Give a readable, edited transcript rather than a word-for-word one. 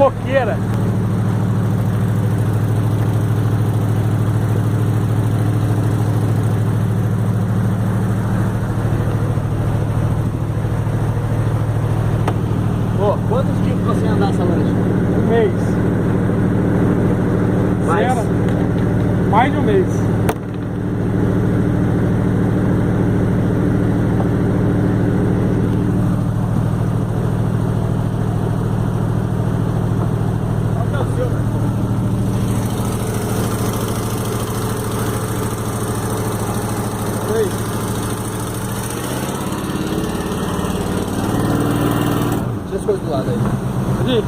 fofoqueira. Ô, quantos dias pra você andar essa lancha? Um mês. Mais? Mais de um mês. Tira as coisas do lado aí. Aqui.